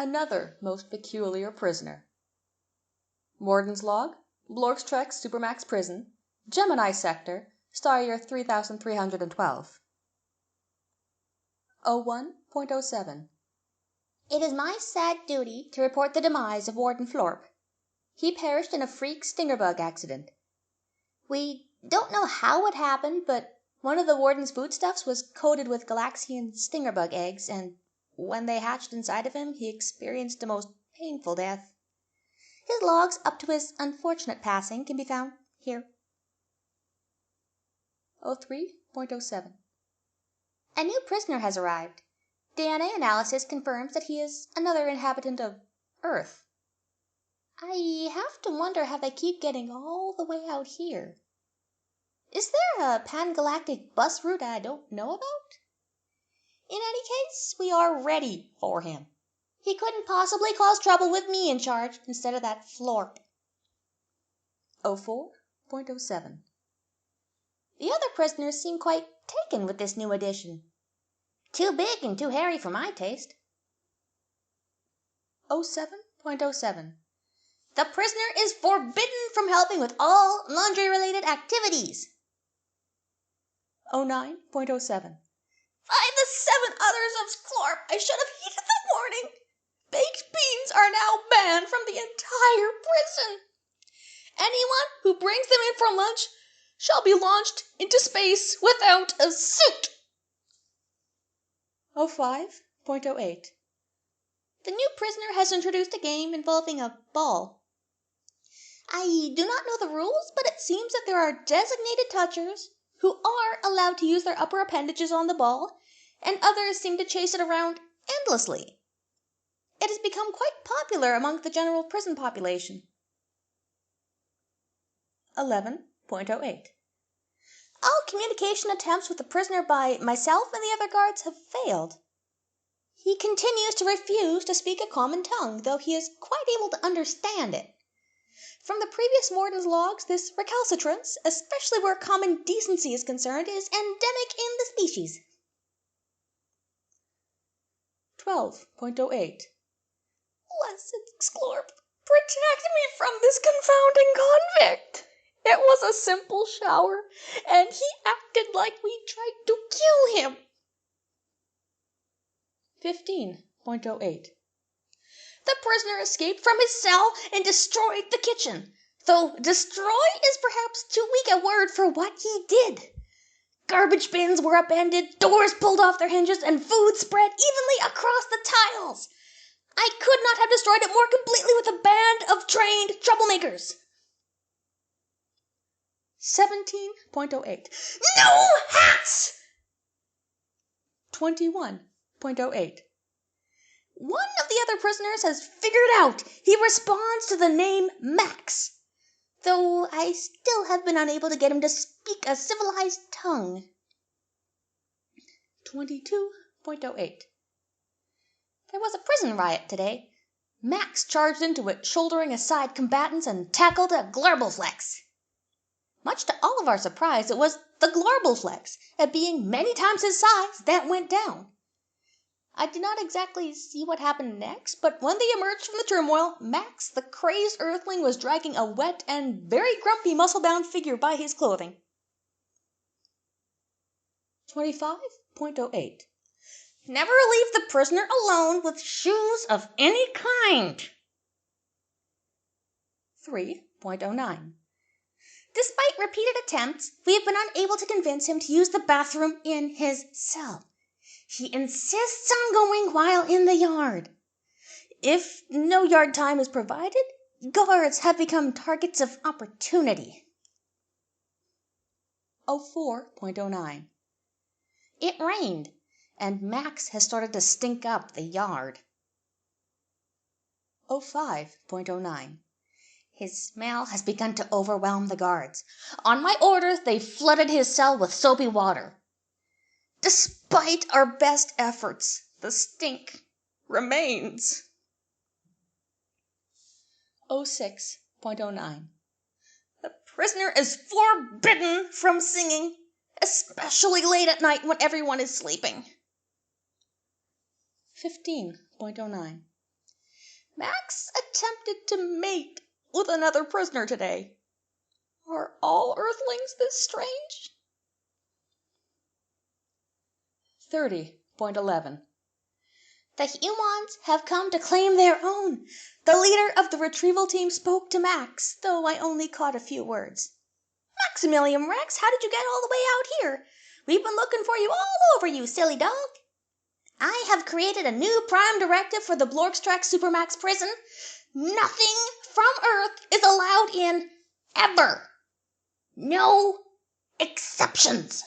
Another most peculiar prisoner. Warden's log, Blorgstreck Supermax Prison, Gemini Sector, star year 3312. 01.07. It is my sad duty to report the demise of Warden Florp. He perished in a freak stingerbug accident. We don't know how it happened, but one of the warden's foodstuffs was coated with Galaxian stingerbug eggs, and when they hatched inside of him, he experienced a most painful death. His logs up to his unfortunate passing can be found here. 03.07. A new prisoner has arrived. DNA analysis confirms that he is another inhabitant of Earth. I have to wonder how they keep getting all the way out here. Is there a pan-galactic bus route I don't know about? In any case, we are ready for him. He couldn't possibly cause trouble with me in charge instead of that Florp. 04.07. The other prisoners seem quite taken with this new addition. Too big and too hairy for my taste. 07.07. The prisoner is forbidden from helping with all laundry-related activities. 09.07. By the 7 others of Sklorp, I should have heeded the warning. Baked beans are now banned from the entire prison. Anyone who brings them in for lunch shall be launched into space without a suit. 05.08. The new prisoner has introduced a game involving a ball. I do not know the rules, but it seems that there are designated touchers who are allowed to use their upper appendages on the ball, and others seem to chase it around endlessly. It has become quite popular among the general prison population. 11.08. All communication attempts with the prisoner by myself and the other guards have failed. He continues to refuse to speak a common tongue, though he is quite able to understand it. From the previous warden's logs, this recalcitrance, especially where common decency is concerned, is endemic in the species. 12.08. Blessed Sklorp, protect me from this confounding convict. It was a simple shower, and he acted like we tried to kill him. 15.08. The prisoner escaped from his cell and destroyed the kitchen, though destroy is perhaps too weak a word for what he did. Garbage bins were upended, doors pulled off their hinges, and food spread evenly across the tiles. I could not have destroyed it more completely with a band of trained troublemakers. 17.08. No hats! 21.08. One of the other prisoners has figured out he responds to the name Max, though I still have been unable to get him to speak a civilized tongue. 22.08. There was a prison riot today. Max charged into it, shouldering aside combatants, and tackled a Glorbleflex. Much to all of our surprise, it was the Glorbleflex, and being many times his size, that went down. I did not exactly see what happened next, but when they emerged from the turmoil, Max, the crazed earthling, was dragging a wet and very grumpy muscle-bound figure by his clothing. 25.08. Never leave the prisoner alone with shoes of any kind. 3.09. Despite repeated attempts, we have been unable to convince him to use the bathroom in his cell. He insists on going while in the yard. If no yard time is provided, guards have become targets of opportunity. 04.09. It rained, and Max has started to stink up the yard. 05.09. His smell has begun to overwhelm the guards. On my orders, they flooded his cell with soapy water. Despite our best efforts, the stink remains. 06.09. The prisoner is forbidden from singing, especially late at night when everyone is sleeping. 15.09. Max attempted to mate with another prisoner today. Are all Earthlings this strange? 30.11. The humans have come to claim their own. The leader of the retrieval team spoke to Max, though I only caught a few words. Maximilian Rex, how did you get all the way out here? We've been looking for you all over, you silly dog. I have created a new prime directive for the Blorkstrax Supermax prison. Nothing from Earth is allowed in, ever. No exceptions.